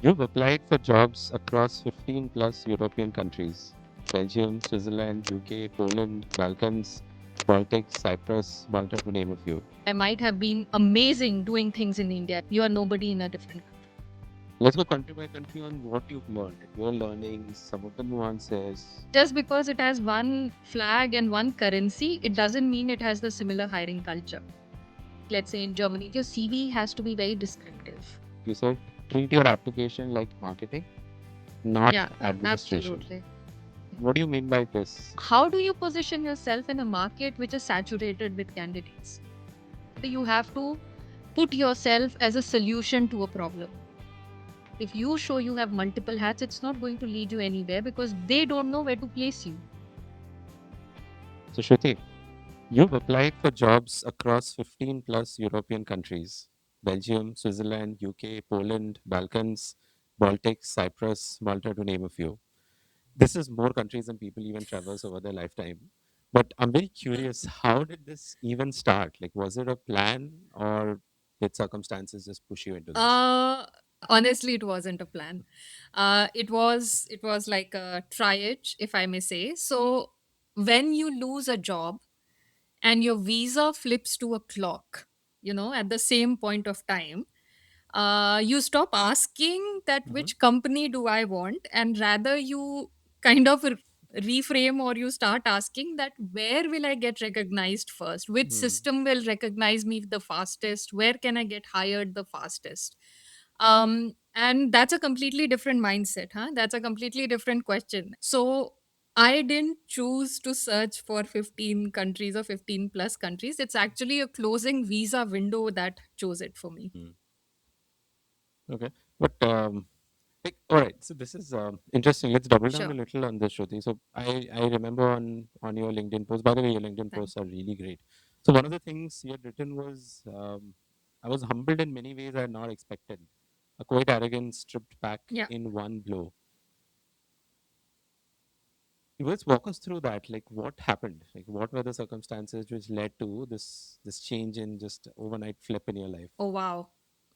You've applied for jobs across 15 plus European countries: Belgium, Switzerland, UK, Poland, Balkans, Baltics, Cyprus, Malta, to name a few. I might have been amazing doing things in India. You are nobody in a different country. Let's go country by country on what you've learned, your learnings, some of the nuances. Just because it has one flag and one currency, it doesn't mean it has the similar hiring culture. Let's say in Germany, your CV has to be very descriptive. You said treat your application like marketing, not Yeah, administration. absolutely. What do you mean by this? How do you position yourself in a market which is saturated with candidates? You have to put yourself as a solution to a problem. If you show you have multiple hats, it's not going to lead you anywhere because they don't know where to place you. So, Shruti, you've applied for jobs across 15 plus European countries: Belgium, Switzerland, UK, Poland, Balkans, Baltics, Cyprus, Malta, to name a few. This is more countries than people even traverse over their lifetime. But I'm very curious, how did this even start? Like, was it a plan, or did circumstances just push you into this? Uh, Honestly, it wasn't a plan. It was like a triage, if I may say. So when you lose a job and your visa flips to a clock, at the same point of time, you stop asking that Hmm. which company do I want, and rather you kind of reframe, or you start asking that where will I get recognized first, which Hmm. system will recognize me the fastest, where can I get hired the fastest. And that's a completely different mindset, huh? That's a completely different question. So I didn't choose to search for 15 countries or 15 plus countries. It's actually a closing visa window that chose it for me. Hmm. Okay. But like, all right. So this is interesting. Let's double down a Sure. little on this, Shruti. So I remember on your LinkedIn post. By the way, your LinkedIn Thank posts are really great. So one of the things you had written was, I was humbled in many ways I had not expected. A quiet arrogance stripped back Yeah. in one blow. Let's walk us through that. Like, what happened? Like, what were the circumstances which led to this change in just overnight flip in your life? Oh wow.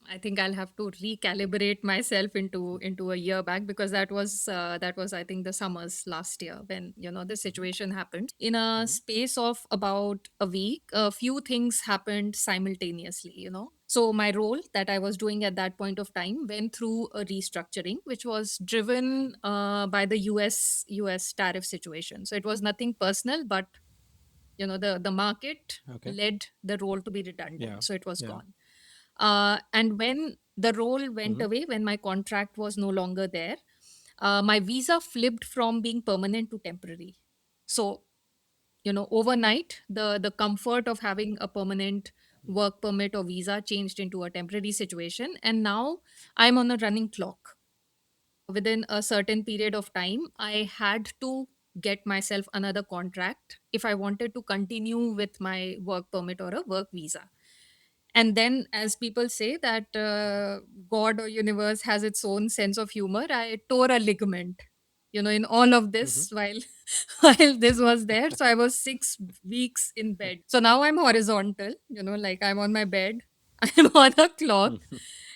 I think I'll have to recalibrate myself into a year back, because that was I think the summers last year when this Hmm. situation happened. In a Hmm. space of about a week, a few things happened simultaneously. So my role that I was doing at that point of time went through a restructuring, which was driven by the US tariff situation. So it was nothing personal, but the market Okay. led the role to be Yeah. redundant, so it was Yeah. gone. And when the role went Hmm. away, when my contract was no longer there, my visa flipped from being permanent to temporary. So overnight, the comfort of having a permanent work permit or visa changed into a temporary situation, and now I'm on a running clock. Within a certain period of time, I had to get myself another contract if I wanted to continue with my work permit or a work visa. And then, as people say that God or universe has its own sense of humor, I tore a ligament in all of Hmm. this while while this was there. So I was 6 weeks in bed. So now I'm horizontal, like I'm on my bed. I'm on a clock,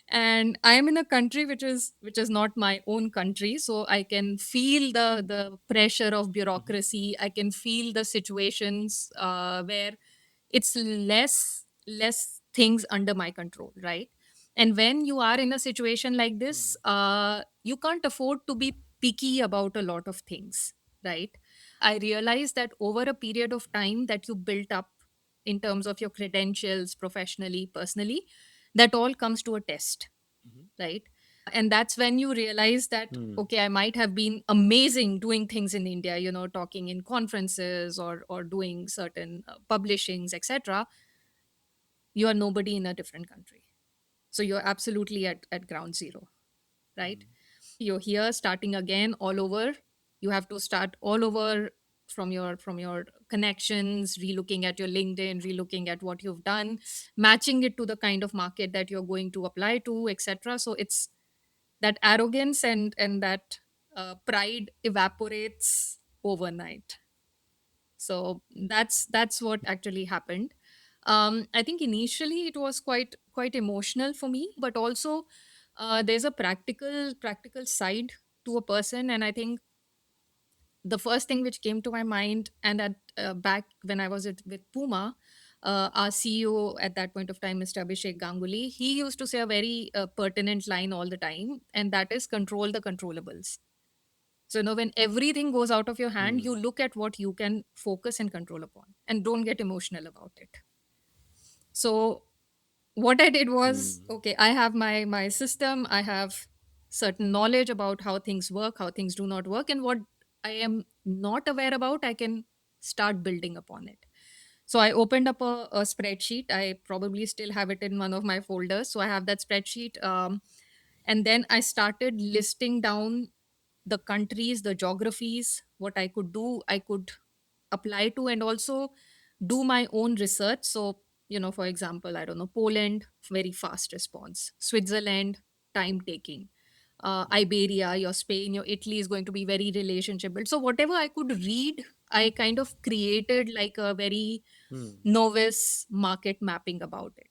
and I am in a country which is not my own country, so I can feel the pressure of Hmm. bureaucracy. I can feel the situations where it's less things under my control, right? And when you are in a situation like this, you can't afford to be picky about a lot of things, right? I realized that over a period of time that you built up in terms of your credentials, professionally, personally, that all comes to a test, Hmm. right? And that's when you realize that, Hmm. okay, I might have been amazing doing things in India, talking in conferences or doing certain publishings, etc. You are nobody in a different country, so you're absolutely at ground zero, right? You're here starting again all over. You have to start all over from your connections, relooking at your LinkedIn, relooking at what you've done, matching it to the kind of market that you're going to apply to, etc. So it's that arrogance and that pride evaporates overnight. So that's what actually happened. I think initially it was quite emotional for me, but also There's a practical side to a person, and I think the first thing which came to my mind, and at back when I was with Puma, our CEO at that point of time, Mr. Abhishek Ganguly, he used to say a very pertinent line all the time, and that is control the controllables. So, when everything goes out of your hand, Hmm. you look at what you can focus and control upon, and don't get emotional about it. So, what I did was, Hmm. okay, I have my system, I have certain knowledge about how things work, how things do not work, and what I am not aware about, I can start building upon it. So I opened up a spreadsheet. I probably still have it in one of my folders. So I have that spreadsheet. And then I started listing down the countries, the geographies, what I could do, I could apply to, and also do my own research. So, for example, I don't know, Poland, very fast response, Switzerland, time taking, Iberia, your Spain, your Italy is going to be very relationship built. So, whatever I could read, I kind of created like a very Hmm. novice market mapping about it.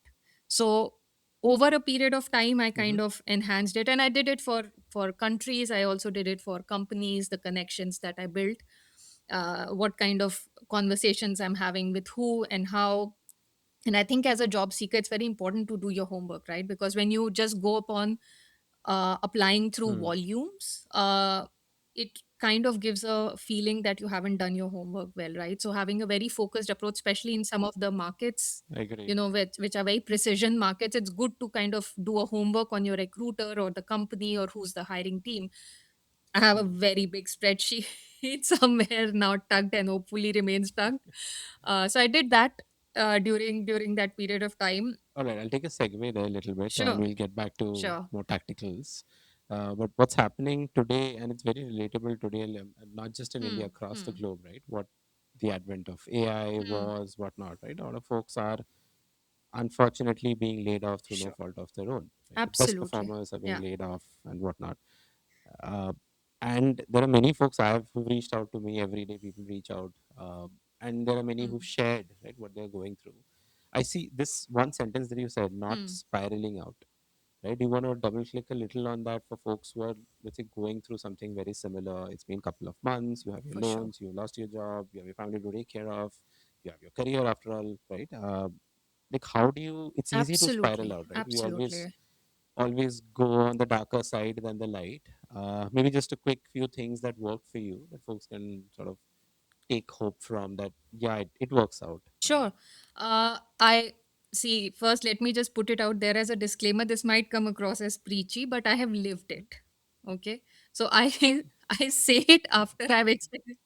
So over a period of time, I Hmm. kind of enhanced it, and I did it for countries. I also did it for companies, the connections that I built, what kind of conversations I'm having with who and how. And I think as a job seeker, it's very important to do your homework, right? Because when you just go upon applying through Hmm. volumes, it kind of gives a feeling that you haven't done your homework well, right? So having a very focused approach, especially in some of the markets, I agree. which are very precision markets, it's good to kind of do a homework on your recruiter or the company or who's the hiring team. I have a Hmm. very big spreadsheet somewhere now tucked and hopefully remains tucked. So I did that during that period of time. All right, I'll take a segue there a little bit, and Sure, we'll get back to sure. more tacticals. But what's happening today, and it's very relatable today, not just in India, Hmm, across the hmm, globe, right? What the advent of AI hmm. was, whatnot, right? A lot of folks are unfortunately being laid off through no Sure. fault of their own. Right? The best Absolutely. performers are being Yeah. laid off and whatnot. Uh, and there are many folks I have who reached out to me every day. People reach out, and there are many who've Mm. shared right what they're going through. I see this one sentence that you said, not Mm. spiraling out. Right? Do you want to double click a little on that for folks who are, let's say, going through something very similar? It's been a couple of months. You have your For sure. loans. You lost your job. You have your family to take care of. You have your career after all, right? Like how do you? It's easy to spiral Absolutely. out, right? We Absolutely. always go on the darker side than the light. Maybe just a quick few things that work for you that folks can sort of take hope from. That yeah, it works out. Sure. I see. First, let me just put it out there as a disclaimer. This might come across as preachy, but I have lived it. Okay. So I I say it after I've experienced.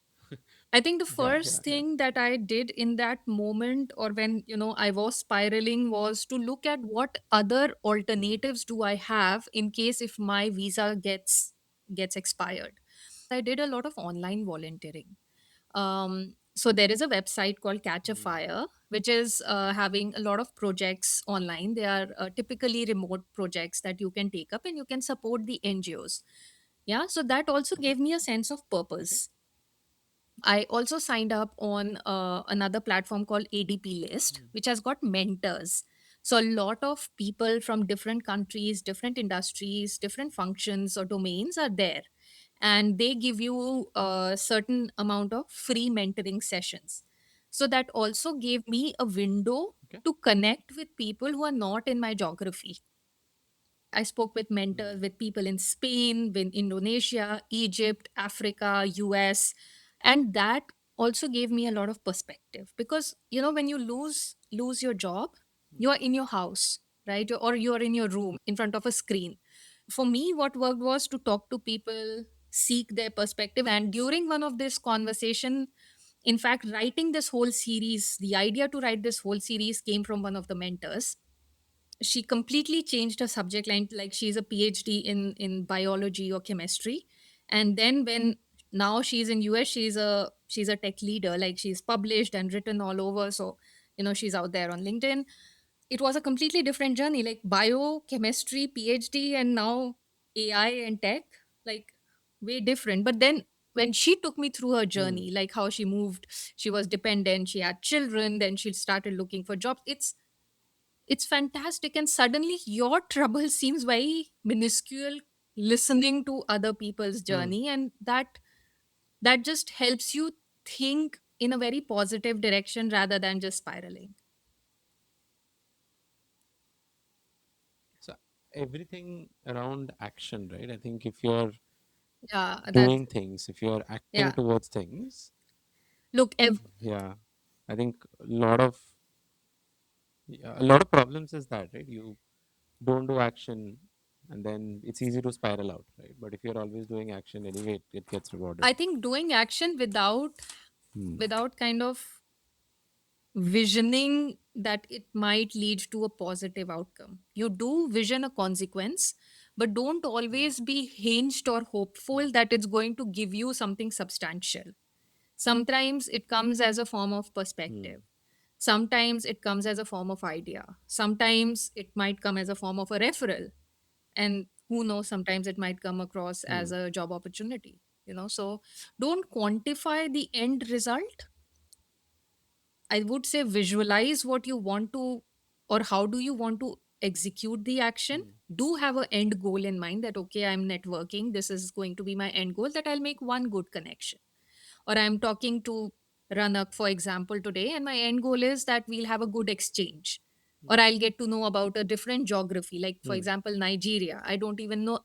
I think the Yeah, yeah, first yeah. thing that I did in that moment, or when I was spiraling, was to look at what other Hmm. alternatives do I have in case if my visa gets expired. I did a lot of online volunteering. So there is a website called Catch a Hmm. Fire, which is having a lot of projects online. They are typically remote projects that you can take up and you can support the NGOs. Yeah, so that also Okay. gave me a sense of Okay. purpose. I also signed up on another platform called ADP List, Hmm. which has got mentors. So, a lot of people from different countries, different industries, different functions or domains are there. And they give you a certain amount of free mentoring sessions. So, that also gave me a window Okay. to connect with people who are not in my geography. I spoke with Hmm. mentors, with people in Spain, in Indonesia, Egypt, Africa, US, and that also gave me a lot of perspective because when you lose your job, you are in your house, right? Or you are in your room in front of a screen. For me, what worked was to talk to people, seek their perspective, and during one of this conversation, in fact, writing this whole series, the idea to write this whole series came from one of the mentors. She completely changed her subject line, like she's a PhD in biology or chemistry. And then when now she's in US, she's a tech leader, like she's published and written all over. So she's out there on LinkedIn. It was a completely different journey, like biochemistry PhD, and now AI and tech, like way different. But then when she took me through her Hmm. journey, like how she moved, she was dependent, she had children, then she started looking for jobs. it's fantastic, and suddenly your trouble seems very minuscule listening to other people's Hmm. journey, and that just helps you think in a very positive direction rather than just spiraling. So everything around action, right? I think if you're Yeah, that's doing things, if you're acting yeah. towards things, Look, yeah, I think a lot of problems is that, right? You don't do action, and then it's easy to spiral out, right? But if you're always doing action anyway, it gets rewarded. I think doing action Hmm. without kind of visioning that it might lead to a positive outcome. You do vision a consequence, but don't Hmm. always be hinged or hopeful that it's going to give you something substantial. Sometimes it comes as a form of Hmm. perspective. Sometimes it comes as a form of idea. Sometimes it might come as a form of a referral. And who knows, sometimes it might come across as Hmm. a job opportunity. So don't quantify the end result. I would say visualize what you want to, or how do you want to execute the action. Hmm. Do have an end goal in mind that, okay, I'm networking. This is going to be my end goal, that I'll make one good connection. Or I'm talking to Ranak, for example, today, and my end goal is that we'll have a good exchange. Or I'll get to know about a different geography, like, for Hmm. example, Nigeria. I don't even know,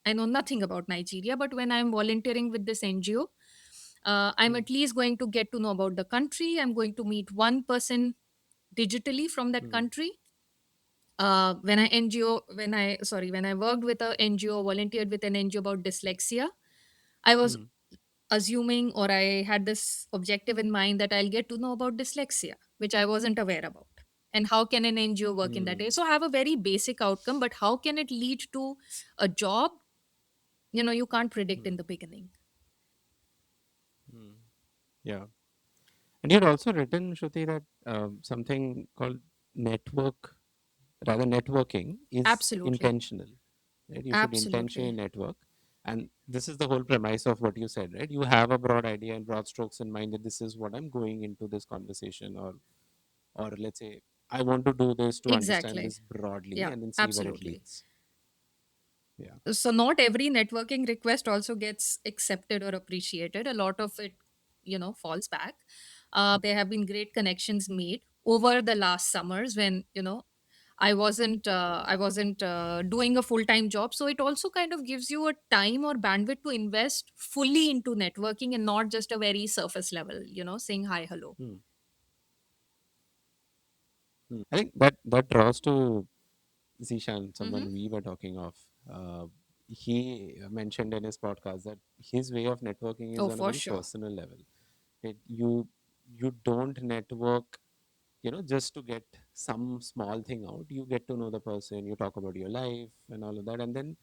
I know nothing about Nigeria, but when I'm volunteering with this NGO, I'm Hmm. at least going to get to know about the country. I'm going to meet one person digitally from that Hmm. country. When I worked with a NGO, volunteered with an NGO about dyslexia, I was Hmm. assuming, or I had this objective in mind, that I'll get to know about dyslexia, which I wasn't aware about. And how can an NGO work in that area? Hmm. So I have a very basic outcome, but how can it lead to a job? You can't predict in Hmm. the beginning. Hmm. Yeah. And you'd also written, Shruti, that something called network, rather networking, is Absolutely. intentional. Right? You should intentionally Absolutely. network. And this is the whole premise of what you said, right? You have a broad idea and broad strokes in mind that this is what I'm going into this conversation, or let's say I want to do this to understand Exactly. this broadly Yeah, and then see where it absolutely. leads. Yeah. So not every networking request also gets accepted or appreciated. A lot of it, falls back. There have been great connections made over the last summers when, I wasn't doing a full-time job. So it also kind of gives you a time or bandwidth to invest fully into networking, and not just a very surface level, saying hi, hello. Hmm. I think that draws to Zishan, Mm-hmm. someone we were talking of. Uh, he mentioned in his podcast that his way of networking is Oh, on a for very sure. personal level. You don't network, just to get some small thing out. You get to know the person, you talk about your life and all of that, and then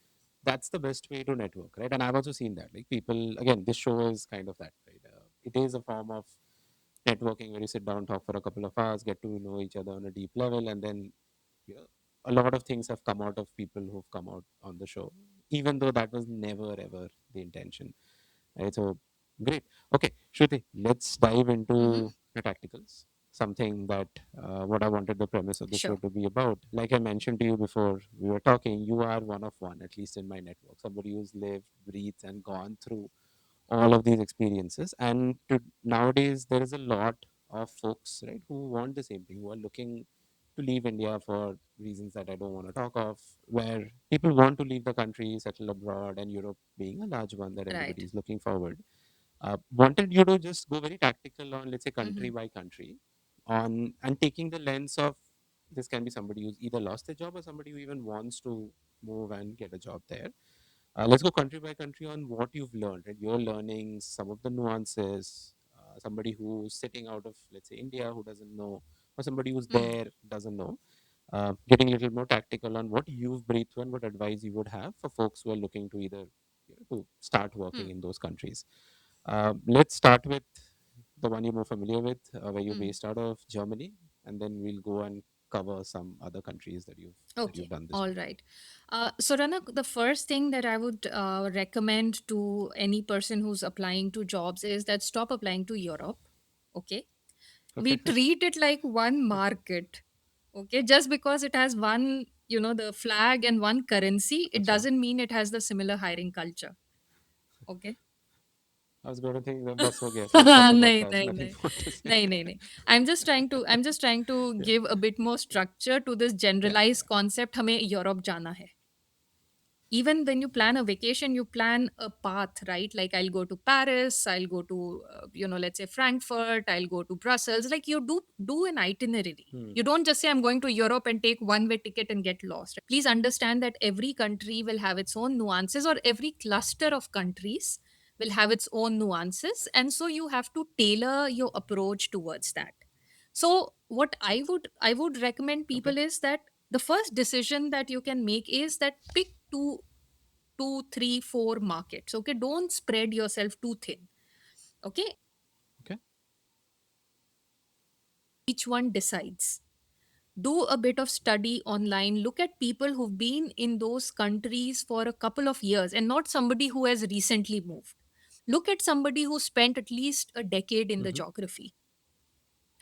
that's the best way to network, right? And I've also seen that, like, people, again, this show is kind of that, right? It is a form of networking where you sit down, talk for a couple of hours, get to know each other on a deep level, and then you know, a lot of things have come out of people who've come out on the show, even though that was never ever the intention. Right? So great. Okay, Shruti, let's dive Mm-hmm. into the tacticals. Something that what I wanted the premise of the show Sure. to be about. Like I mentioned to you before we were talking, you are one of one, at least in my network. Somebody who's lived, breathed, and gone through all of these experiences. And nowadays, there is a lot of folks, right, who want the same thing, who are looking to leave India for reasons that I don't want to talk of, where people want to leave the country, settle abroad, and Europe being a large one that everybody Right. is looking forward. Wanted you to just go very tactical on, let's say, country Mm-hmm. by country, on and taking the lens of this can be somebody who's either lost their job or somebody who even wants to move and get a job there. Let's go country by country on what you've learned, right? Your learnings, some of the nuances. Somebody who's sitting out of, let's say, India, who doesn't know, or somebody who's Mm. there doesn't know. Getting a little more tactical on what you've breathed through and what advice you would have for folks who are looking to either to start working Mm. in those countries. Let's start with the one you're more familiar with, where you're Mm. based out of Germany, and then we'll go and cover some other countries that you've Okay, done this all with. right. So, Ranak, the first thing that I would recommend to any person who's applying to jobs is that stop applying to Europe. Okay, we Okay. treat it like one market. Okay, just because it has one, the flag and one currency, it Acha. doesn't mean it has the similar hiring culture. Okay. I was going to think that bus ho gaya. Sir, stop the नहीं podcast. नहीं Nothing नहीं more to say. नहीं नहीं नहीं I'm just trying to Yeah. give a bit more structure to this Yeah. generalized concept. हमें Europe जाना है. Even when you plan a vacation, you plan a path, right? Like, I'll go to Paris, I'll go to let's say Frankfurt, I'll go to Brussels. Like, you do an itinerary. Hmm. You don't just say I'm going to Europe and take one way ticket and get lost. Please understand that every country will have its own nuances, or every cluster of countries will have its own nuances, and so you have to tailor your approach towards that. So what I would recommend Okay. people is that the first decision that you can make is that pick two, three, four markets. Okay, don't spread yourself too thin. Okay, Okay. each one decides. Do a bit of study online. Look at people who've been in those countries for a couple of years and not somebody who has recently moved. Look at somebody who spent at least a decade in the Mm-hmm. geography.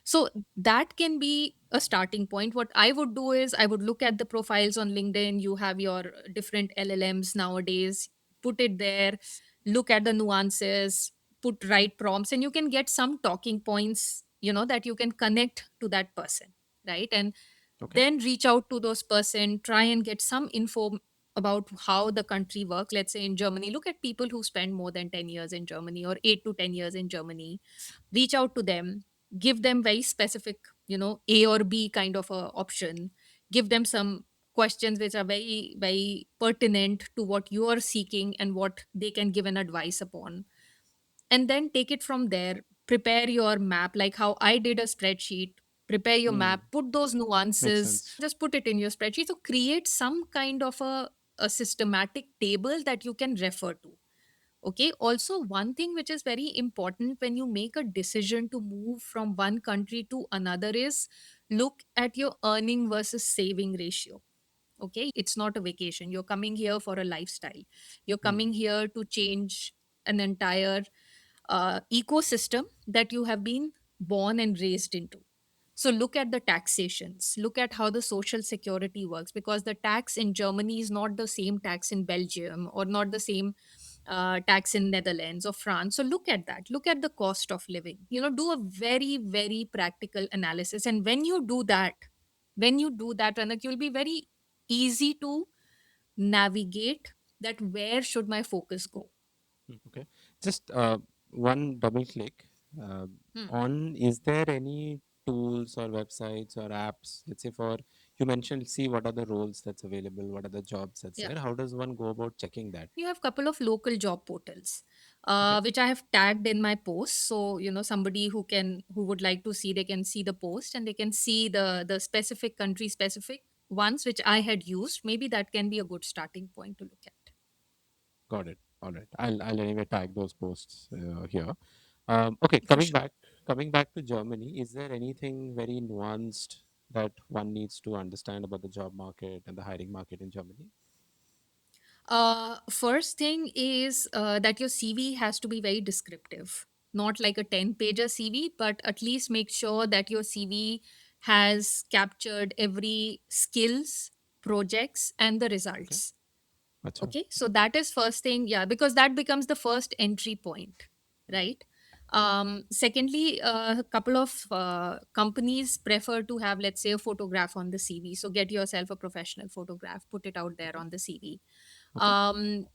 So that can be a starting point. What I would do is I would look at the profiles on LinkedIn. You have your different LLMs nowadays, put it there, look at the nuances, put right prompts, and you can get some talking points, that you can connect to that person, right? And Okay. then reach out to those person, try and get some info about how the country works. Let's say in Germany, look at people who spend more than 10 years in Germany or 8 to 10 years in Germany. Reach out to them, give them very specific, A or B kind of a option. Give them some questions which are very, very pertinent to what you are seeking and what they can give an advice upon. And then take it from there. Prepare your map, like how I did a spreadsheet. Prepare your Hmm. map, put those Makes nuances, sense. just put it in your spreadsheet. So create some kind of a systematic table that you can refer to. Okay. Also, one thing which is very important when you make a decision to move from one country to another is look at your earning versus saving ratio. Okay. It's not a vacation. You're coming here for a lifestyle. You're Hmm. coming here to change an entire ecosystem that you have been born and raised into. So look at the taxations, look at how the social security works, because the tax in Germany is not the same tax in Belgium, or not the same tax in Netherlands or France. So look at that. Look at the cost of living. Do a very, very practical analysis. And when you do that, Ranak, you'll be very easy to navigate that where should my focus go. Okay. Just one double click uh, Hmm. on, is there any tools or websites or apps, let's say for, you mentioned, see what are the roles that's available, what are the jobs that's Yeah. there. How does one go about checking that? You have couple of local job portals, Okay. which I have tagged in my post. So somebody who would like to see, they can see the post and they can see the specific country specific ones which I had used. Maybe that can be a good starting point to look at. Got it. All right. I'll anyway tag those posts here. Okay. For sure. Coming back to Germany, is there anything very nuanced that one needs to understand about the job market and the hiring market in Germany? First thing is that your CV has to be very descriptive, not like a 10-pager CV, but at least make sure that your CV has captured every skills, projects, and the Okay. results. Acha. Okay, so that is first thing, yeah, because that becomes the first entry point, right? Secondly, a couple of companies prefer to have, let's say, a photograph on the CV. So get yourself a professional photograph, put it out there Okay. on the CV. Okay. um,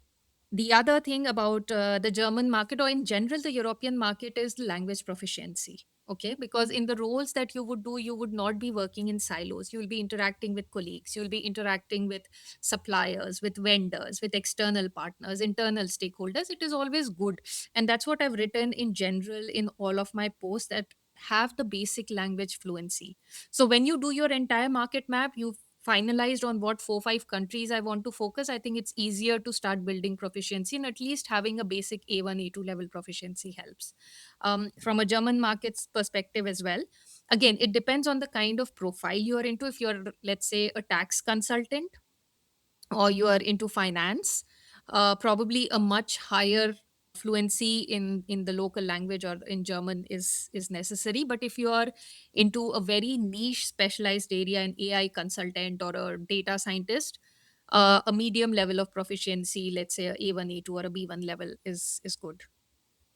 the other thing about the German market, or in general the European market, is the language proficiency. Okay, because in the roles that you would do, you would not be working in silos. You'll be interacting with colleagues, you'll be interacting with suppliers, with vendors, with external partners, internal stakeholders. It is always good. And that's what I've written in general in all of my posts, that have the basic language fluency. So when you do your entire market map, you finalized on what 4 5 countries I want to focus, I think it's easier to start building proficiency, and at least having a basic A1 A2 level proficiency helps. From a German markets perspective as well, again, it depends on the kind of profile you are into. If you're, let's say, a tax consultant, or you are into finance, probably a much higher fluency in the local language or in German is necessary. But if you are into a very niche specialized area, an AI consultant or a data scientist, a medium level of proficiency, let's say a A1, A2, or a B1 level is good.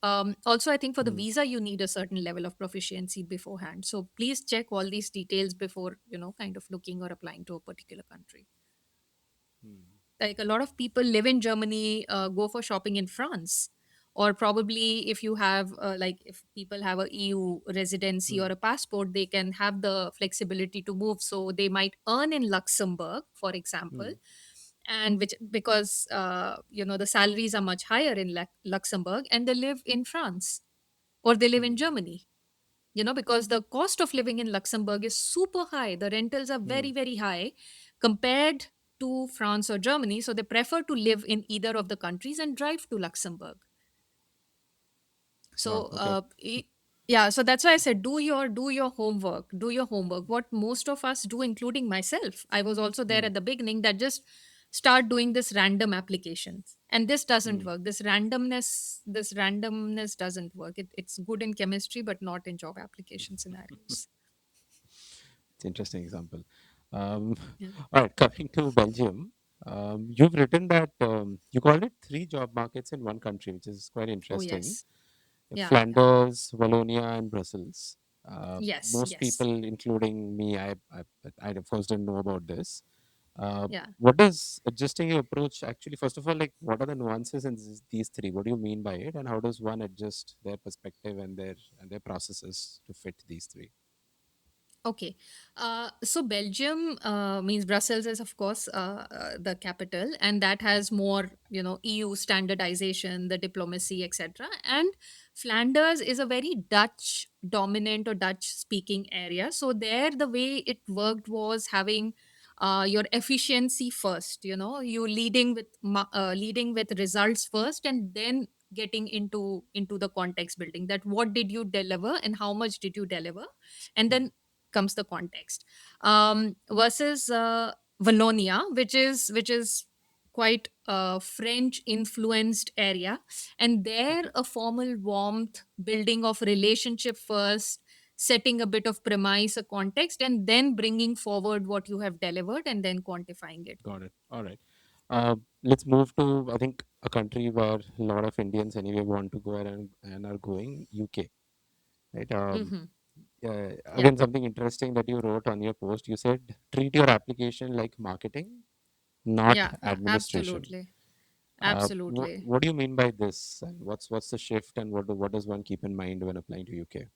Also, I think for the Mm, visa, you need a certain level of proficiency beforehand. So please check all these details before, kind of looking or applying to a particular country. mm, Like a lot of people live in Germany, go for shopping in France, or probably if you have like if people have a EU residency or mm, a passport, they can have the flexibility to move. So they might earn in Luxembourg, for example, mm, and which because the salaries are much higher in Luxembourg, and they live in France or they live in mm, Germany. Because the cost of living in Luxembourg is super high. The rentals are very, mm. very high compared to France or Germany. So they prefer to live in either of the countries and drive to Luxembourg. Wow. So Okay. yeah, so that's why I said do your homework, do your homework. What most of us do, including myself, I was also there Mm, at the beginning, that just start doing this random applications, and this doesn't mm. work. This randomness doesn't work. It's good in chemistry but not in job application scenarios. It's an interesting example. Um, Yeah. all right, coming to Belgium, you've written that you called it three job markets in one country, which is quite Oh interesting. yes. Yeah, yeah. Flanders, Wallonia, and Brussels. Yes, Most yes. people, including me, I of course didn't know about this. Uh, Yeah. what does adjusting your approach actually? First of all, like what are the nuances in these three? What do you mean by it, and how does one adjust their perspective and their processes to fit these three? Okay. So Belgium means Brussels is, of course, the capital, and that has more, EU standardization, the diplomacy, etc. And Flanders is a very Dutch dominant or Dutch speaking area. So there, the way it worked was having your efficiency first. You leading with results first, and then getting into the context building. That what did you deliver and how much did you deliver, and Hmm. then comes the context. Versus Wallonia, which is quite a French influenced area, and there Okay, a formal warmth, building of relationship first, setting a bit of premise, a context, and then bringing forward what you have delivered and then quantifying it. got it. All right. Let's move to I think a country where a lot of Indians anyway want to go and are going, UK. Right. Hmm. Yeah, Again, something interesting that you wrote on your post. You said treat your application like marketing, not yeah, administration. absolutely, absolutely. What do you mean by this? And what's the shift, and what does one keep in mind when applying to UK?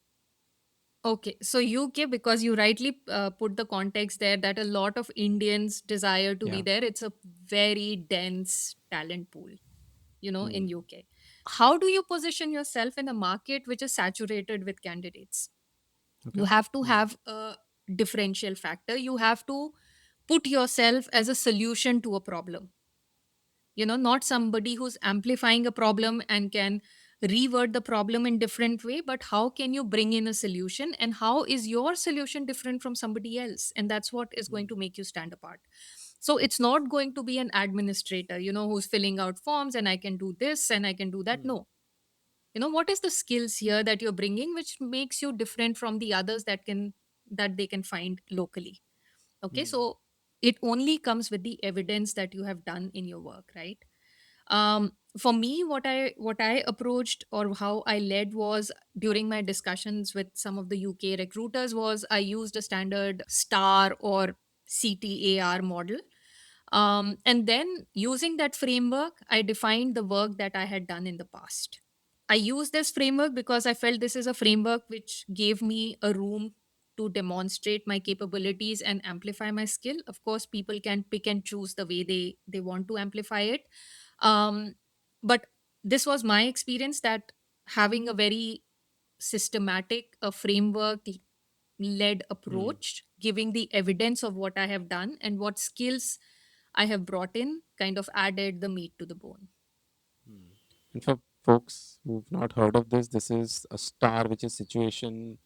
Okay, so UK, because you rightly put the context there that a lot of Indians desire to be Yeah. there. It's a very dense talent pool, in Hmm. UK. How do you position yourself in a market which is saturated with candidates? You Okay. have to Hmm. have a differential factor. You have to put yourself as a solution to a problem. Not somebody who's amplifying a problem and can reword the problem in different way, but how can you bring in a solution, and how is your solution different from somebody else, and that's what is going Hmm. to make you stand apart. So it's not going to be an administrator, who's filling out forms and I can do this and I can do that. Hmm. No, what is the skills here that you're bringing which makes you different from the others that they can find locally. Okay, Hmm. so it only comes with the evidence that you have done in your work, right? For me, what I approached or how I led was, during my discussions with some of the UK recruiters, was I used a standard STAR or CTAR model. And then using that framework, I defined the work that I had done in the past. I used this framework because I felt this is a framework which gave me a room to demonstrate my capabilities and amplify my skill. Of course, people can pick and choose the way they want to amplify it. um, but this was my experience, that having a very systematic, a framework led Hmm. approach, giving the evidence of what I have done and what skills I have brought in, kind of added the meat to the bone. Hmm. And for folks who've not heard of this, this is a star, which is situation,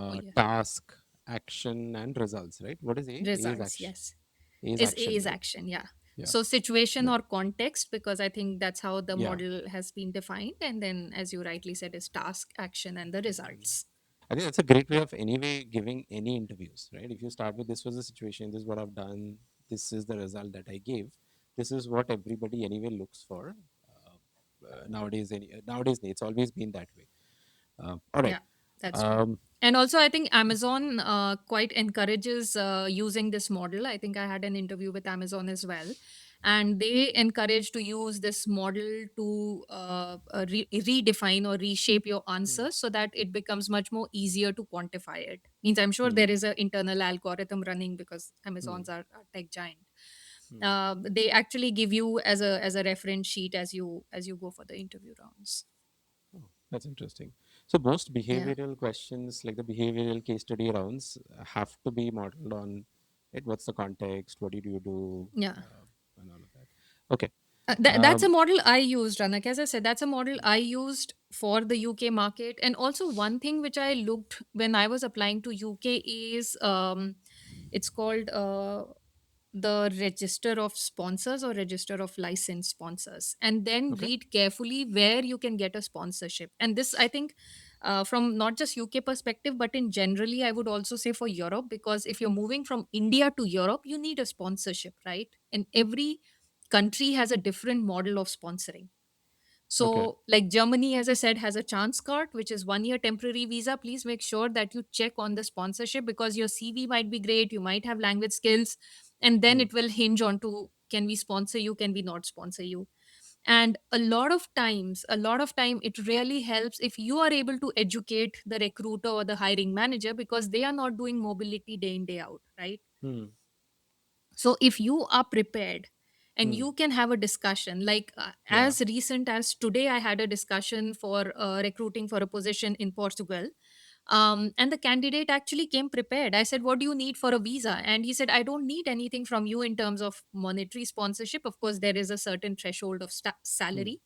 Oh yeah. task, action, and results. Right? What is A? A is Results, action. yes. A is Is A action. is Right? action, yeah. Yeah. So situation No. or context, because I think that's how the Yeah. model has been defined. And then, as you rightly said, is task, action, and the results. I think that's a great way of anyway giving any interviews, right? If you start with this was the situation, this is what I've done, this is the result that I gave, this is what everybody anyway looks for. Nowadays, nowadays it's always been that way. All right. Yeah, that's true. Um, And also, I think Amazon quite encourages using this model. I think I had an interview with Amazon as well. And they encourage to use this model to redefine or reshape your hmm, answers so that it becomes much more easier to quantify it. Means I'm sure hmm, there is an internal algorithm running because hmm, Amazons are tech giant. hmm. They actually give you as a reference sheet as you go for the interview rounds. Oh, that's interesting. So most Yeah. behavioral questions, like the behavioral case study rounds, have to be modeled on it. What's the context? What did you do? Yeah. And all of that. Okay. That's a Um, model I used, Ranak. As I said, that's a model I used for the UK market. And also, one thing which I looked when I was applying to UK is it's called the register of sponsors or register of licensed sponsors, and then okay. read carefully where you can get a sponsorship. And this, I think, from not just UK perspective, but in generally, I would also say for Europe, because if you're moving from India to Europe, you need a sponsorship, right? And every country has a different model of sponsoring. Okay. So, like Germany, as I said, has a chance card, which is 1 year temporary visa. Please make sure that you check on the sponsorship because your CV might be great, you might have language skills, and then Hmm, it will hinge on to can we sponsor you, can we not sponsor you. And a lot of time, it really helps if you are able to educate the recruiter or the hiring manager because they are not doing mobility day in day out, right? hmm, So if you are prepared and hmm. you can have a discussion, like Yeah. as recent as today, I had a discussion for recruiting for a position in Portugal. And the candidate actually came prepared. I said, what do you need for a visa? And he said, I don't need anything from you in terms of monetary sponsorship. Of course, there is a certain threshold of Hmm, salary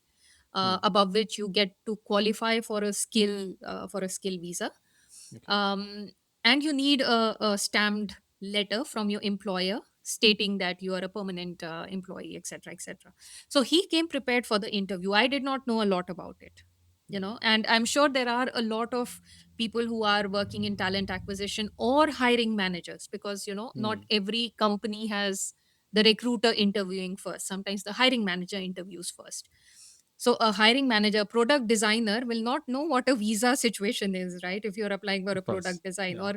hmm. above which you get to qualify for a skill visa. Okay. um, and you need a stamped letter from your employer stating that you are a permanent employee, etc., etc. So he came prepared for the interview. I did not know a lot about it, Hmm, and I'm sure there are a lot of people who are working in talent acquisition or hiring managers, because not hmm. every company has the recruiter interviewing first. Sometimes the hiring manager interviews first. So a hiring manager, product designer will not know what a visa situation is, right? If you're applying for a Of course. product design, Yeah.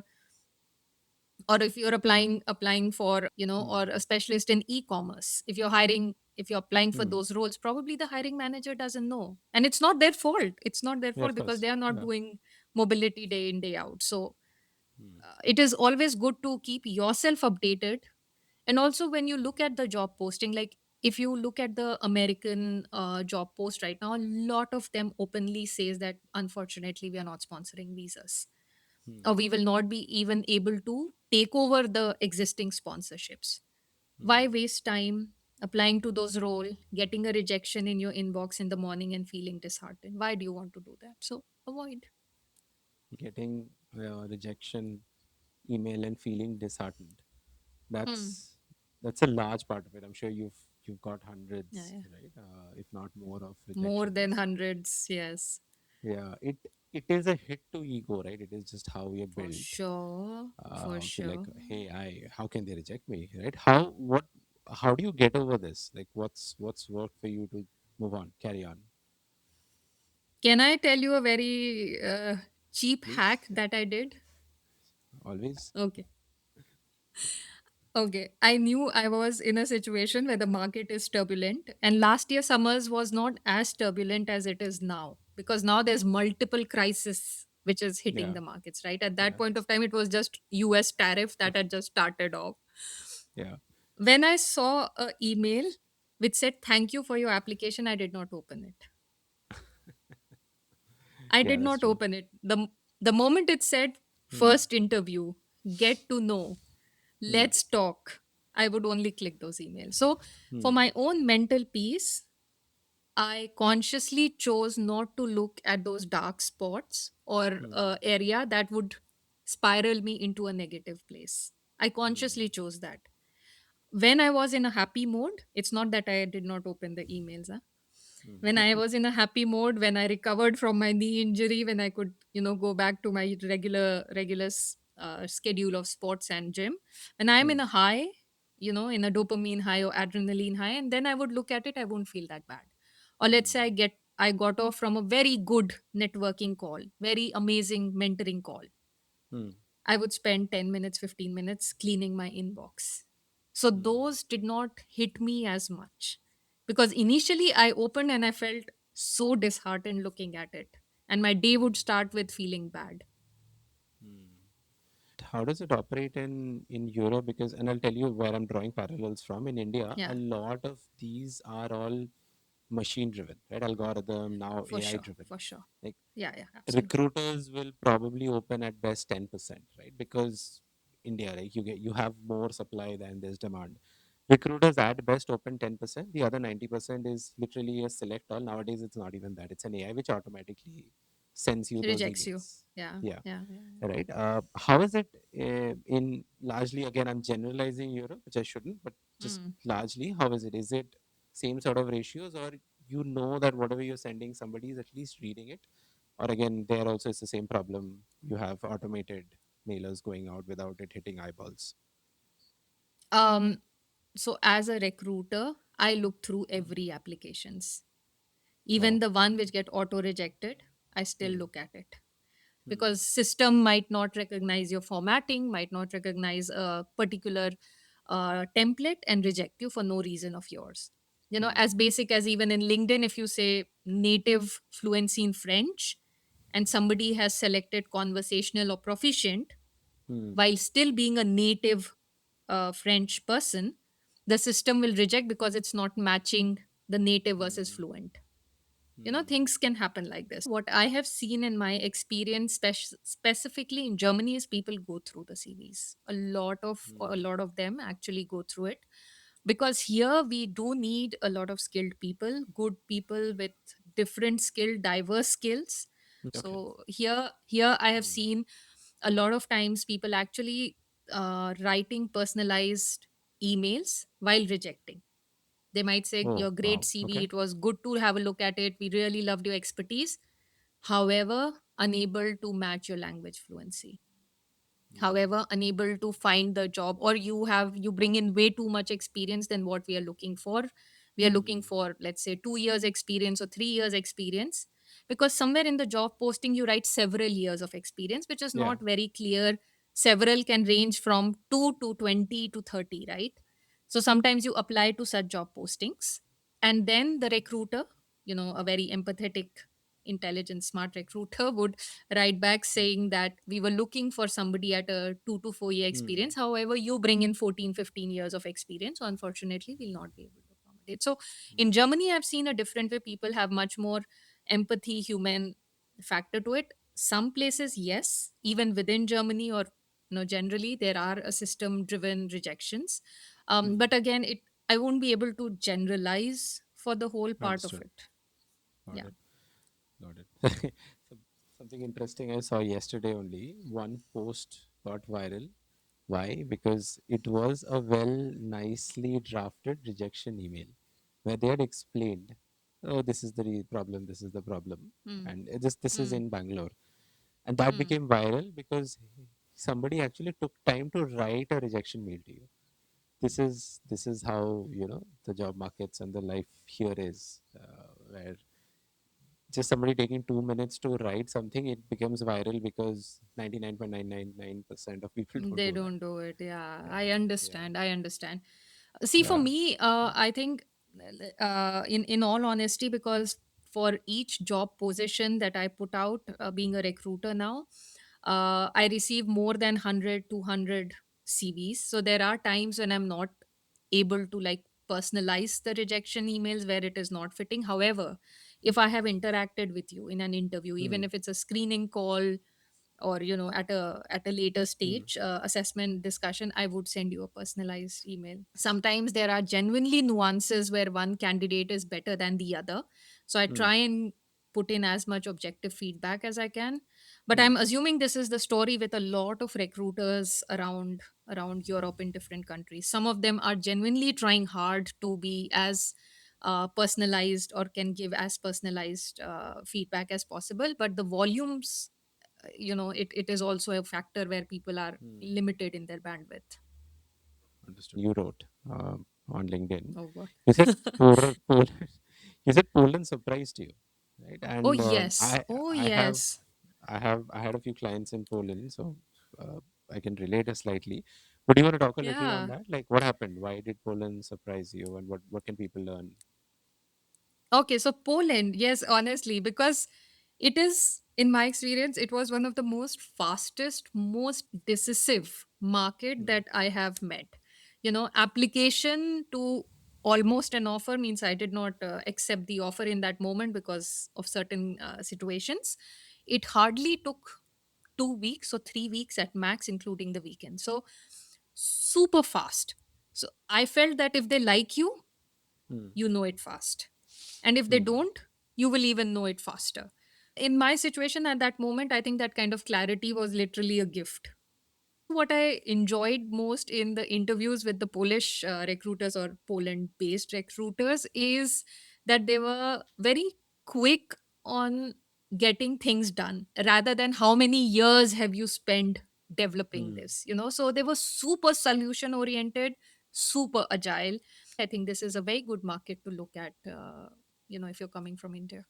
or if you're applying for, Hmm, or a specialist in e-commerce, if you're applying for hmm. those roles, probably the hiring manager doesn't know. And it's not their fault Yeah, of because course. they are not Yeah. doing mobility day in day out. So Hmm, it is always good to keep yourself updated. And also, when you look at the job posting, like if you look at the American job post right now, a lot of them openly says that unfortunately we are not sponsoring visas, hmm, or we will not be even able to take over the existing sponsorships. Why hmm. waste time applying to those role, getting a rejection in your inbox in the morning and feeling disheartened? Why do you want to do that? So avoid. Getting rejection email and feeling disheartened. Hmm. That's a large part of it. I'm sure you've got Yeah, hundreds, yeah. right? If not more of More than rejections. hundreds, yes. Yeah, it is a hit to ego, right? It is just how we are For built. sure. For To like, sure. hey, I how can they reject me, right? How do you get over this? Like, what's worked for you to move on, carry on, Can I tell you a very cheap hack please? that I did? Always. Okay. Okay. I knew I was in a situation where the market is turbulent. And last year, summers was not as turbulent as it is now, because now there's multiple crisis which is hitting Yeah, the markets, right? At that yeah, point of time, it was just US tariff that had just started off. yeah. When I saw a email which said, thank you for your application, I did not open it. I Yeah, did that's not true. open it. The moment it said Hmm. first interview, get to know, Hmm. let's talk, I would only click those emails. So for Hmm. my own mental peace, I consciously chose not to look at those dark spots or Hmm. area that would spiral me into a negative place. I Hmm. consciously chose that. when I was in a happy mode, it's not that I did not open the emails. Huh? When I was in a happy mode, when I recovered from my knee injury, when I could, go back to my regular schedule of sports and gym, when I'm in Hmm. a high, in a dopamine high or adrenaline high, and then I would look at it, I won't feel that bad. Or let's say Hmm. I got off from a very good networking call, very amazing mentoring call. Hmm. I would spend 10 minutes, 15 minutes cleaning my inbox. So Hmm. those did not hit me as much because initially I opened and I felt so disheartened looking at it. And my day would start with feeling bad. How does it operate in Europe? Because, and I'll tell you where I'm drawing parallels from. In India, a Yeah, lot of these are all machine driven, right? Algorithm, now for AI sure. driven. For sure. Like Yeah, yeah, absolutely. recruiters will probably open at best 10%, right? Because India, like you have more supply than there's demand. Recruiters at best open 10%. The other 90% is literally a select all. Nowadays, it's not even that. It's an AI which automatically sends you those Rejects you. emails. Yeah, Yeah. yeah, yeah. Yeah. Right. How is it in largely, again, I'm generalizing Europe, which I shouldn't, but just Mm. largely, how is it? Is it same sort of ratios, or you know that whatever you're sending, somebody is at least reading it? Or again, there also it's the same problem. You have automated mailers going out without it hitting eyeballs. Um, so as a recruiter, I look through every applications. Even Oh. the one which get auto rejected, I still Hmm. look at it. Hmm. Because system might not recognize your formatting, might not recognize a particular template and reject you for no reason of yours. As Hmm. basic as even in LinkedIn, if you say native fluency in French and somebody has selected conversational or proficient Hmm. while still being a native French person, the system will reject because it's not matching the native versus Hmm. fluent. Hmm. Things can happen like this. What I have seen in my experience, specifically in Germany, is people go through the CVs. A lot of them actually go through it because here we do need a lot of skilled people, good people with different skill, diverse skills. Okay. So here I have Hmm. seen a lot of times people actually writing personalized emails while rejecting. They might say, Oh, your great wow. CV, Okay. it was good to have a look at it. We really loved your expertise. However, unable to match your language fluency. Hmm. However, unable to find the job, or you bring in way too much experience than what we are looking for. We are looking Hmm. for, let's say, 2 years experience or 3 years experience, because somewhere in the job posting you write several years of experience, which is Yeah. not very clear. Several can range from 2 to 20 to 30, right? So sometimes you apply to such job postings, and then the recruiter, a very empathetic, intelligent, smart recruiter would write back saying that we were looking for somebody at a 2 to 4 year Hmm. experience. However, you bring in 14, 15 years of experience. So unfortunately, we'll not be able to accommodate. So in Hmm. Germany, I've seen a different way. People have much more empathy, human factor to it. Some places, yes, even within Germany, or generally there are a system driven rejections. Hmm. But again, I won't be able to generalize for the whole part of Understood. it. Got Yeah. it. Got it. So, something interesting I saw yesterday only. One post got viral. Why? Because it was a nicely drafted rejection email where they had explained, oh, this is the problem, this is the problem. Mm, And this is mm, in Bangalore. And that mm. became viral because somebody actually took time to write a rejection mail to you. This is how the job markets and the life here is, where just somebody taking 2 minutes to write something, it becomes viral because 99.999% of people don't They do that. don't do it. Yeah, Yeah, I yeah, understand. I understand. See, for yeah. me, I think, in all honesty, because for each job position that I put out, being a recruiter now, I receive more than 100, 200 CVs. So there are times when I'm not able to like personalize the rejection emails where it is not fitting. However, if I have interacted with you in an interview, even Hmm, if it's a screening call, or at a later hmm, stage assessment discussion, I would send you a personalized email. Sometimes there are genuinely nuances where one candidate is better than the other, so I hmm, try and put in as much objective feedback as I can. But Hmm. I'm assuming this is the story with a lot of recruiters around Europe in different countries. Some of them are genuinely trying hard to be as personalized or can give as personalized feedback as possible. But the volumes, it is also a factor where people are Hmm. limited in their bandwidth. Understood. You wrote on LinkedIn. Oh, what? You said Poland. You said Poland surprised you, right? Oh, And yes. Oh, I have yes. I had a few clients in Poland, so I can relate it slightly. But do you want to talk a little on Yeah. that? Like, what happened? Why did Poland surprise you, and what can people learn? Okay, so Poland, yes, honestly, because it is, in my experience, it was one of the most fastest, most decisive market Hmm. that I have met. Application to almost an offer means I did not accept the offer in that moment because of certain situations. It hardly took 2 weeks or 3 weeks at max, including the weekend. So super fast. So I felt that if they like Hmm. you know it fast, and if they Hmm. don't, you will even know it faster. In my situation at that moment, I think that kind of clarity was literally a gift. What I enjoyed most in the interviews with the Polish recruiters or Poland based recruiters is that they were very quick on getting things done rather than how many years have you spent developing Hmm. this. So they were super solution oriented, super agile. I think this is a very good market to look at, if you're coming from India.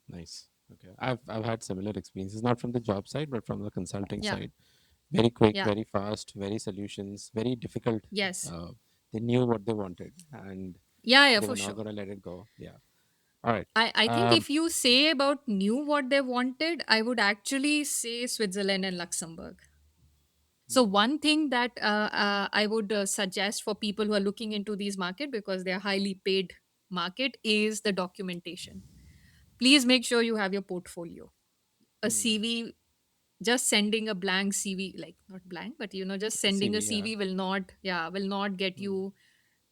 Nice. Okay. I've had similar experiences, not from the job side, but from the consulting Yeah. side. Very quick, Yeah. very fast, very solutions, very difficult. Yes. Uh, they knew what they wanted, and Yeah, yeah, they for were not sure. going to let it go. Yeah. All right. I think Um, if you say about knew what they wanted, I would actually say Switzerland and Luxembourg. So hmm. one thing that I would suggest for people who are looking into these market because they are highly paid market is the documentation. Please make sure you have your portfolio, a Hmm. CV. Just sending a blank CV, like not blank, but just sending a CV. Yeah. CV will not get Hmm. you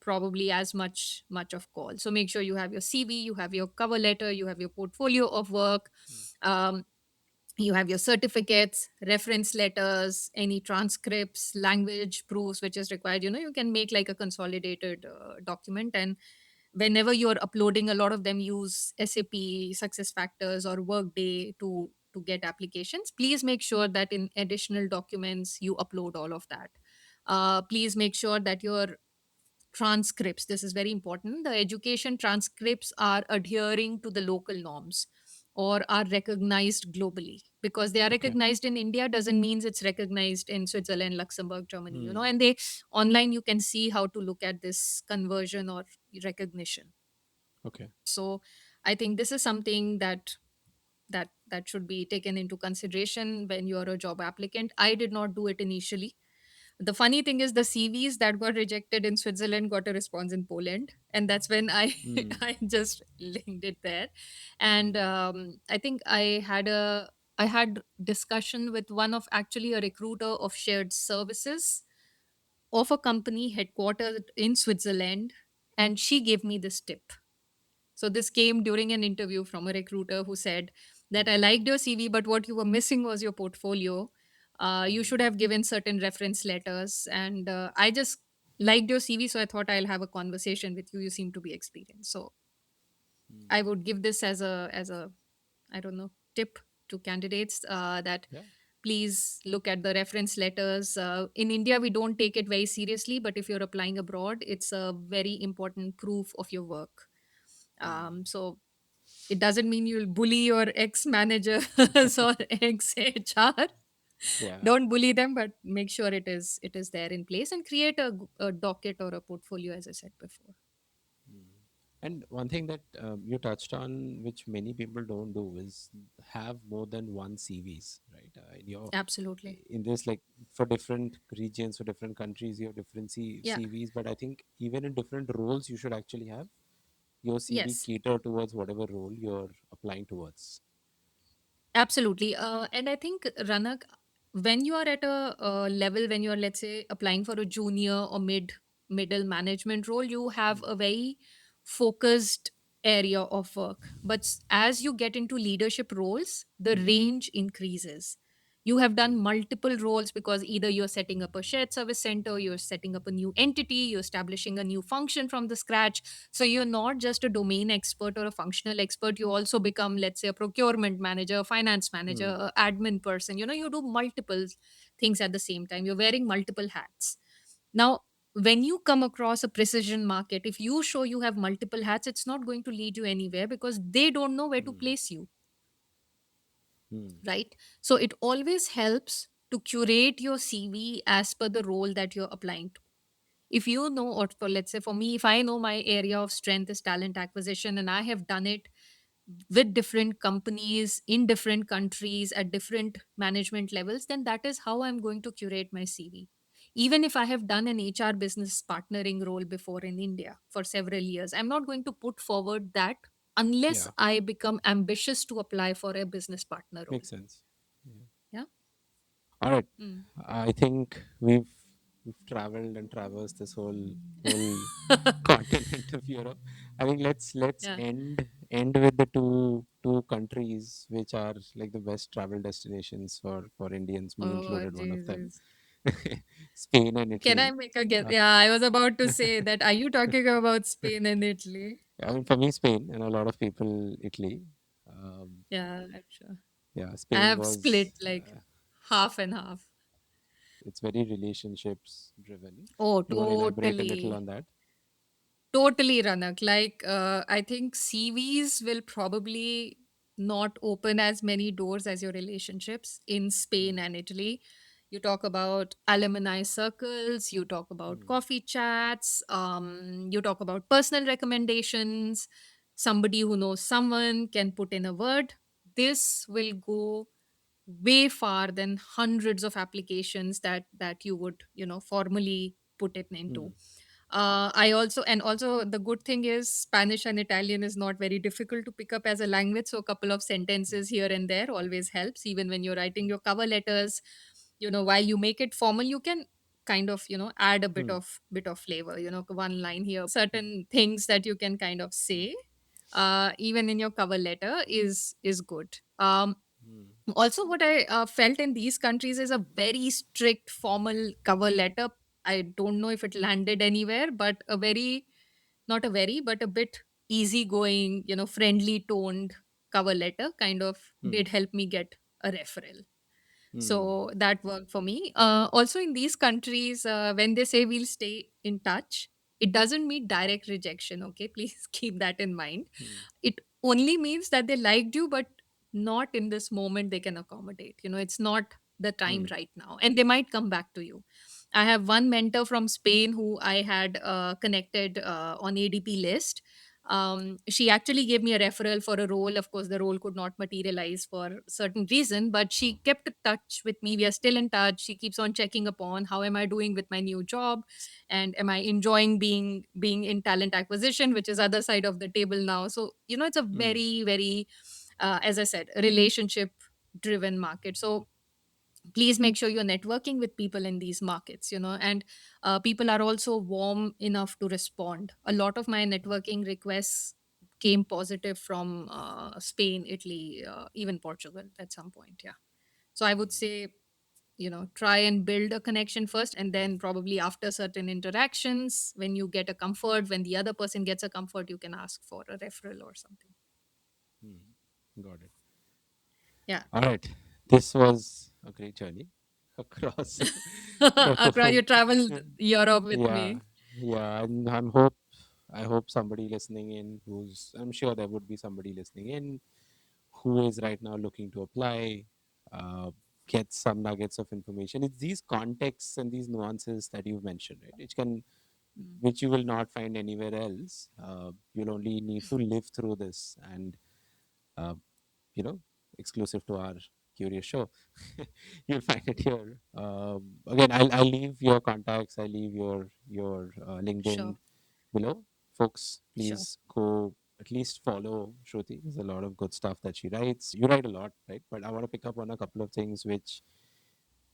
probably as much of call. So make sure you have your CV, you have your cover letter, you have your portfolio of work, Hmm. um, you have your certificates, reference letters, any transcripts, language proofs which is required. You can make like a consolidated document. And whenever you're uploading, a lot of them use SAP, Success Factors, or Workday to get applications. Please make sure that in additional documents you upload all of that. Please make sure that your transcripts, this is very important, the education transcripts are adhering to the local norms or are recognized globally. Because they are Okay. recognized in India doesn't mean it's recognized in Switzerland, Luxembourg, Germany. Hmm. And they online you can see how to look at this conversion or recognition. Okay. So I think this is something that should be taken into consideration when you are a job applicant. I did not do it initially. The funny thing is the CVs that got rejected in Switzerland got a response in Poland, and that's when I Hmm. I just linked it there. And Hmm. I think I had discussion with one of actually a recruiter of shared services of a company headquartered in Switzerland, and she gave me this tip. So this came during an interview from a recruiter who said that I Hmm. liked your CV, but what you were missing was your portfolio. You Hmm. should have given certain reference letters, and I just liked your CV, so I thought I'll have a conversation with you. You seem to be experienced, so I Hmm. would give this as a I don't know tip to candidates that Yeah. please look at the reference letters. In India, we don't take it very seriously, but if you're applying abroad, it's a very important proof of your work. Hmm. So it doesn't mean you'll bully your ex managers or ex HR. Yeah. Don't bully them, but make sure it is there in place and create a docket or a portfolio, as I said before. Mm. And one thing that you touched on, which many people don't do, is have more than one CVs, right? Absolutely. In this, like for different regions, for different countries, you have different Yeah. CVs. But I think even in different roles, you should actually have your CV Yes. cater towards whatever role you're applying towards. Absolutely. And I think, Ranak, when you are at a level, when you are, let's say, applying for a junior or middle management role, you have Mm. a very focused area of work. But as you get into leadership roles, the range increases. You have done Mm. multiple roles because either you're setting up a shared service center, you're setting up a new entity, you're establishing a new function from the scratch. So you're not just a domain expert or a functional expert, you also become, let's say, a procurement manager, a finance manager, Mm. a admin person. You do multiple things at the same time. You're wearing multiple hats. Now, when you come across a precision market, if you show you have multiple hats, it's not going to lead you anywhere because they don't know where to Mm. place you, Mm. right? So it always helps to curate your CV as per the role that you're applying to. If you know, or for, let's say for me, if I know my area of strength is talent acquisition and I have done it with different companies in different countries at different management levels, then that is how I'm going to curate my CV. Even if I have done an HR business partnering role before in India for several years, I'm not going to put forward that unless Yeah, I become ambitious to apply for a business partner role. makes sense. Yeah. Yeah. All right. Mm. I think we've traveled and traversed this whole continent of Europe. I think let's Yeah. end with the two countries which are like the best travel destinations for Indians, me Oh, included, one of them, Jesus. Spain and Can I Italy. make a guess? Uh, Yeah, I was about to say that. Are you talking about Spain and Italy? I mean, for me, Spain, and a lot of people, Italy. Um, Yeah, I'm sure. yeah, I Spain have split was. like half and half. It's very relationships driven. Oh, You want to elaborate a little totally. on that? Totally, Ranak. Like, I think CVs will probably not open as many doors as your relationships in Spain Mm. and Italy. You talk about alumni circles, you talk about Mm. coffee chats, you talk about personal recommendations. Somebody who knows someone can put in a word. This will go way far than hundreds of applications that you would formally put it into. Mm. I also, and also the good thing is Spanish and Italian is not very difficult to pick up as a language, so a couple of Mm. sentences here and there always helps. Even when you're writing your cover letters, while you make it formal, you can kind of add a bit Mm. of flavor, one line here, Mm. certain things that you can kind of say even in your cover letter is good. Mm. Also, what I felt in these countries is a very strict formal cover letter. I don't know if it landed anywhere, but a very, not a very, but a bit easygoing, friendly toned cover letter kind of Mm. did help me get a referral. Mm. So that worked for me. Also, in these countries, when they say we'll stay in touch, it doesn't mean direct rejection. Okay, please keep that in mind. Mm. It only means that they liked you, but not in this moment they can accommodate. It's not the time Mm. right now, and they might come back to you. I have one mentor from Spain who I had connected on ADP list. She actually gave me a referral for a role. Of course, the role could not materialize for certain reason, but she kept in touch with me. We are still in touch. She keeps on checking upon how am I doing with my new job, and am I enjoying being in talent acquisition, which is other side of the table now. So it's a Mm. very very, as I said, relationship driven market. So please make sure you're networking with people in these markets, and people are also warm enough to respond. A lot of my networking requests came positive from Spain, Italy, even Portugal at some point. Yeah. So I would say, try and build a connection first, and then probably after certain interactions, when you get a comfort, when the other person gets a comfort, you can ask for a referral or something. Mm. Got it. Yeah. All right. This was a great journey across the Across, whole. you traveled Europe with Yeah, me. yeah, and I hope somebody listening in who's, I'm sure there would be somebody listening in who is right now looking to apply, uh, get some nuggets of information. It's these contexts and these nuances that you've mentioned, right? Mm. Which you will not find anywhere else. You'll only need to live through this, and uh, you know, exclusive to our curious show. You'll find it here. Again, I'll leave your contacts. I leave your LinkedIn Sure. below. Folks, Sure. please go at least follow Shruti. There's a lot of good stuff that she writes. You write a lot, right? But I want to pick up on a couple of things which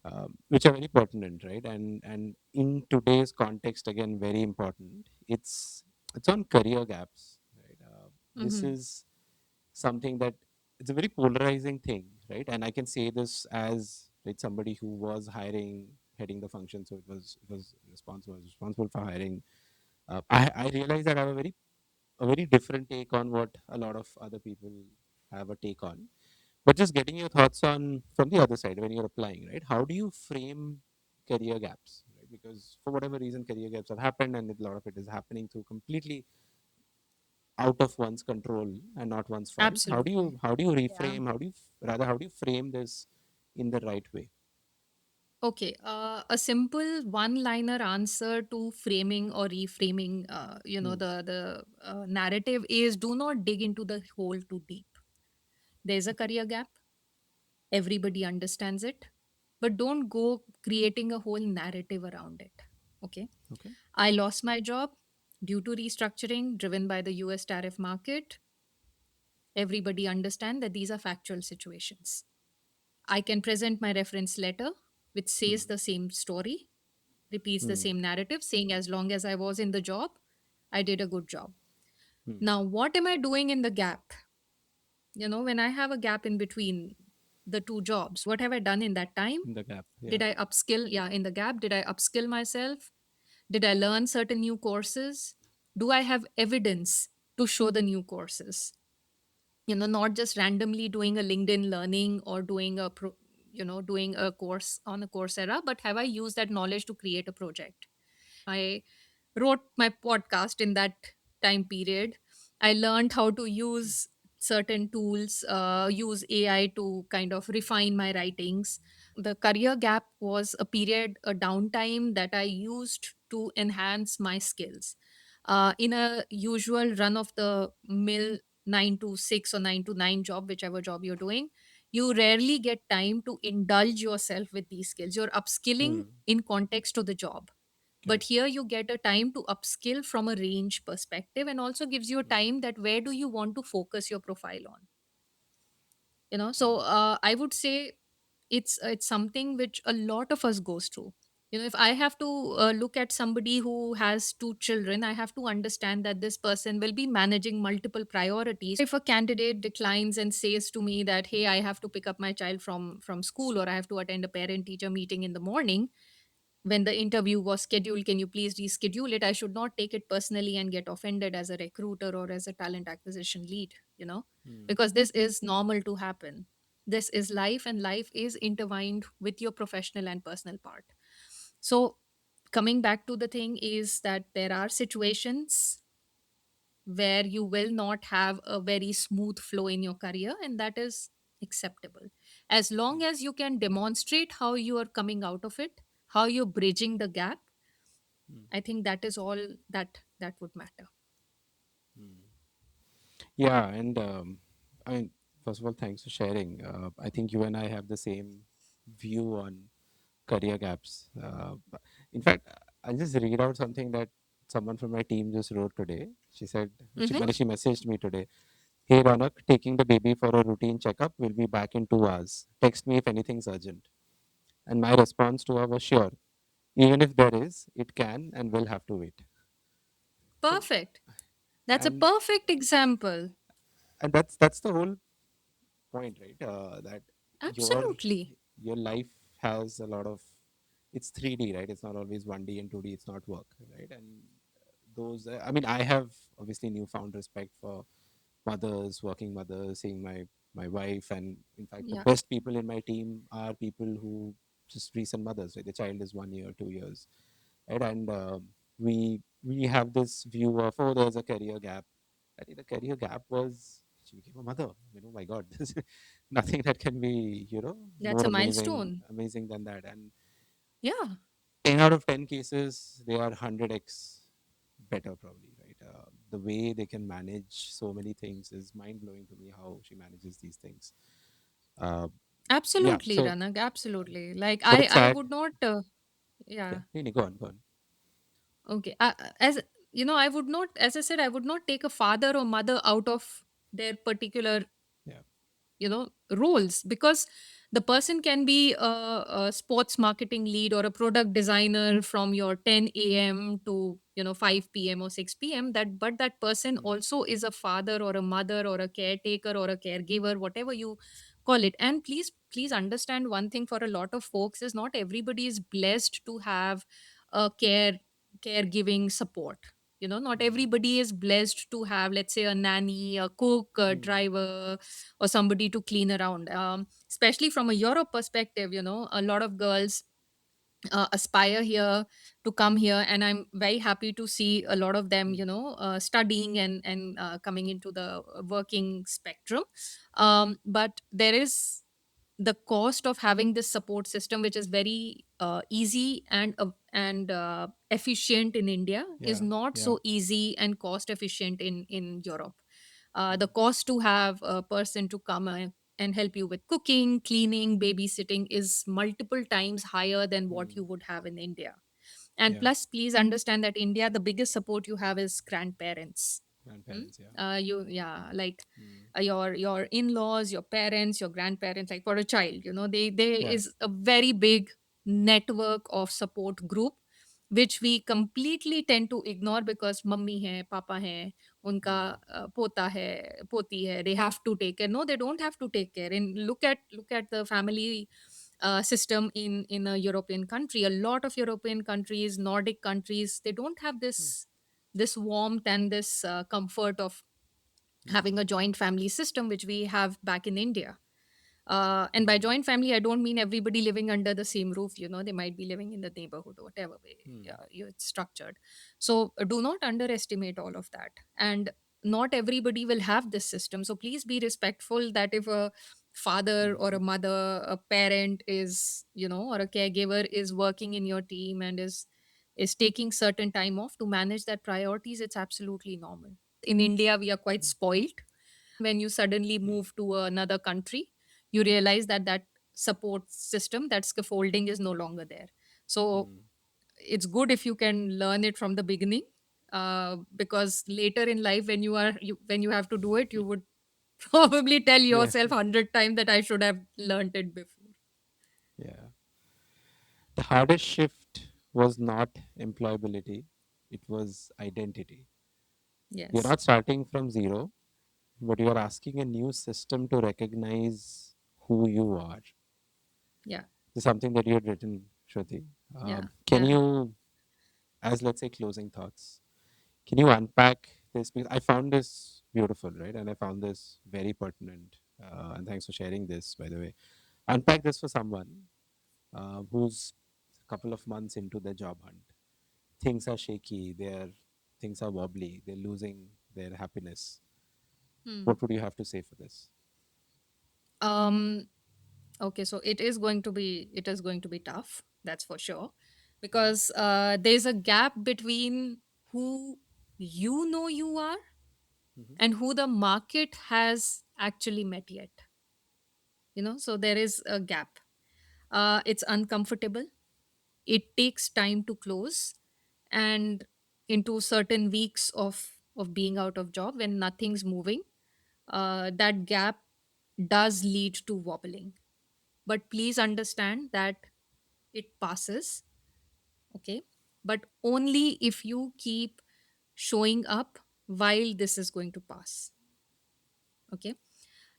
are very pertinent, right? And in today's context, again, very important. It's on career gaps, right? This Mhm. is something that it's a very polarizing thing, right? And I can say this as, right, somebody who was hiring, heading the function, so it was responsible for hiring. I realized that I have a very different take on what a lot of other people have a take on. But just getting your thoughts on from the other side when you're applying, right? How do you frame career gaps? Right? Because for whatever reason, career gaps have happened, and a lot of it is happening through completely out of one's control and not one's fault. How do Absolutely. you how do you Yeah. reframe? How do you frame this in the right way? Okay. A simple one-liner answer to framing or reframing, Hmm. the narrative is: do not dig into the hole too deep. There's a Okay. career gap. Everybody understands it, but don't go creating a whole narrative around it. Okay. Okay. I lost my job due to restructuring driven by the US tariff market. Everybody understand that these are factual situations. I can present my reference letter, which says Hmm. the same story, repeats the Hmm. same narrative, saying as long as I was in the job, I did a good job. Hmm. Now, what am I doing in the gap? When I have a gap in between the two jobs, what have I done in that time? In the gap. Yeah. Did I upskill? Yeah, in the gap, did I upskill myself? Did I learn certain new courses? Do I have evidence to show the new courses? Not just randomly doing a LinkedIn learning or doing a course on a Coursera, but have I used that knowledge to create a project? I wrote my podcast in that time period. I learned how to use certain tools, use AI to kind of refine my writings. The career gap was a period, a downtime that I used to enhance my skills. In a usual run of the mill 9 to 6 or 9 to 9 job, whichever job you're doing, you rarely get time to indulge yourself with these skills. You're upskilling Hmm. in context to the job, but Correct. here you get a time to upskill from a range perspective, and also gives you a Hmm. time that where do you want to focus your profile on. So Hmm. I would say it's something which a lot of us goes through. If I have to look at somebody who has two children, I have to understand that this person will be managing multiple priorities. If a candidate declines and says to me that, hey, I have to pick up my child from school, or I have to attend a parent teacher meeting in the morning, when the interview was scheduled, can you please reschedule it? I should not take it personally and get offended as a recruiter or as a talent acquisition lead, Hmm. because this is normal to happen. This is life, and life is intertwined with your professional and personal part. So, coming back to the thing is that there are situations where you will not have a very smooth flow in your career, and that is acceptable, as long as you can demonstrate how you are coming out of it, how you're bridging the gap. Hmm. I think that is all that would matter. Hmm. Yeah, and I mean, first of all, thanks for sharing. I think you and I have the same view on career gaps. In fact, I'll just read out something that someone from my team just wrote today. She said, Hmm. she messaged me today. Hey Ronak, taking the baby for a routine checkup. Will be back in 2 hours. Text me if anything's urgent. And my response to her was sure. Even if there is, it can and will have to wait. So Perfect. That's a and perfect example. that's the whole point, right? That your Absolutely. your life has a lot of, it's 3D, right? It's not always 1D and 2D. It's not work, right? And those, I mean, I have obviously newfound respect for mothers, working mothers, seeing my wife, and in fact, the Yeah. best people in my team are people who just recent mothers. Right? The child is 1 year, 2 years, right? And we have this view of, oh, there's a career gap. I think the career gap was she became a mother. My God, there's nothing that can be That's more a amazing milestone. amazing than that. And Yeah. 10 out of 10 cases, they are 100x better, probably, right? The way they can manage so many things is mind blowing to me. How she manages these things. Uh, yeah. Absolutely, So, Ranak. Absolutely. Like but I it's I sad. would not. Yeah. Yeah. Really, go on, go on. Okay. As I would not, as I said, I would not take a father or mother out of their particular Yeah. roles, because The person can be a sports marketing lead or a product designer from your 10 a.m. to 5 p.m. or 6 p.m. But that person Mm, also is a father or a mother or a caretaker or a caregiver, whatever you call it. And please understand one thing: for a lot of folks, is not everybody is blessed to have a caregiving support. Not mm, everybody is blessed to have, let's say, a nanny, a cook, a mm, driver, or somebody to clean around. Especially from a Europe perspective, a lot of girls aspire here to come here, and I'm very happy to see a lot of them, mm, studying and coming into the working spectrum. But there is the cost of having this support system, which is very easy and efficient in India, is yeah, not yeah. so easy and cost efficient in Europe. The Mm, cost to have a person to come and help you with cooking, cleaning, babysitting is multiple times higher than what mm, you would have in India. And yeah. plus, please understand that India, the biggest support you have is grandparents. Hmm? Grandparents, yeah. Yeah, like Mm, your in-laws, your parents, your grandparents. Like for a child, there yeah. is a very big network of support group, which we completely tend to ignore because mummy hai, papa hai, unka Mm, pota hai, poti hai. They have to take care. No, they don't have to take care. And look at the family system in a European country. A lot of European countries, Nordic countries, they don't have mm, this warmth and this comfort of having mm, a joint family system, which we have back in India. And by mm, joint family, I don't mean everybody living under the same roof. They might be living in the neighborhood or whatever way mm, it's structured. So do not underestimate all of that. And not everybody will have this system. So please be respectful that if a father or a mm, mother, a parent is, or a caregiver is working in your team and is taking certain time off to manage that priorities, it's absolutely normal. In India, we are quite mm, spoiled. When you suddenly mm, move to another country, you realize that support system, that scaffolding is no longer there. So mm. it's good if you can learn it from the beginning, because later in life, when you have to do it, you would probably tell Yeah, yourself 100 times that I should have learned it before. yeah. The hardest shift was not employability, it was identity. You're Yes. not starting from zero, but you are asking a new system to recognize who you are. Yeah. This is something that you had written, Shruti. Yeah. Can Yeah. you, as let's say, closing thoughts, can you unpack this? Because I found this beautiful, right? And I found this very pertinent. And thanks for sharing this, by the way. Unpack this for someone who's a couple of months into their job hunt. Things are shaky, things are wobbly, they're losing their happiness. Hmm. What would you have to say for this? um Okay, so it is going to be tough, that's for sure, because there's a gap between who you are Mm-hmm. and who the market has actually met yet. So there is a gap. It's uncomfortable. It takes time to close, and into certain weeks of being out of job when nothing's moving, that gap does lead to wobbling. But please understand that it passes. Okay, but only if you keep showing up while this is going to pass. Okay,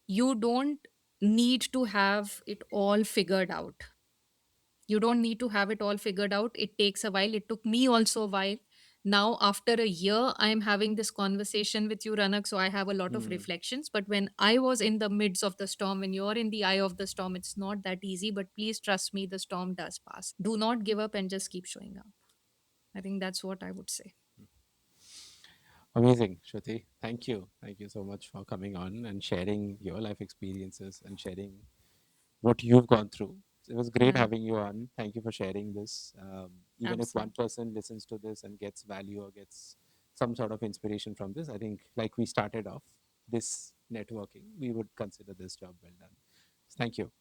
you don't need to have it all figured out. You don't need to have it all figured out. It takes a while. It took me also a while. Now after a year, I am having this conversation with you, Ranak, so I have a lot of Mm. reflections. But when I was in the midst of the storm, when you're in the eye of the storm, it's not that easy. But please trust me, the storm does pass. Do not give up and just keep showing up. I think that's what I would say. Amazing, Shruti. Thank you. Thank you so much for coming on and sharing your life experiences and sharing what you've gone through. It was great Yeah, having you on. Thank you for sharing this. Even if one absolutely. person listens to this and gets value or gets some sort of inspiration from this, I think, like we started off this networking, we would consider this job well done. Thank you.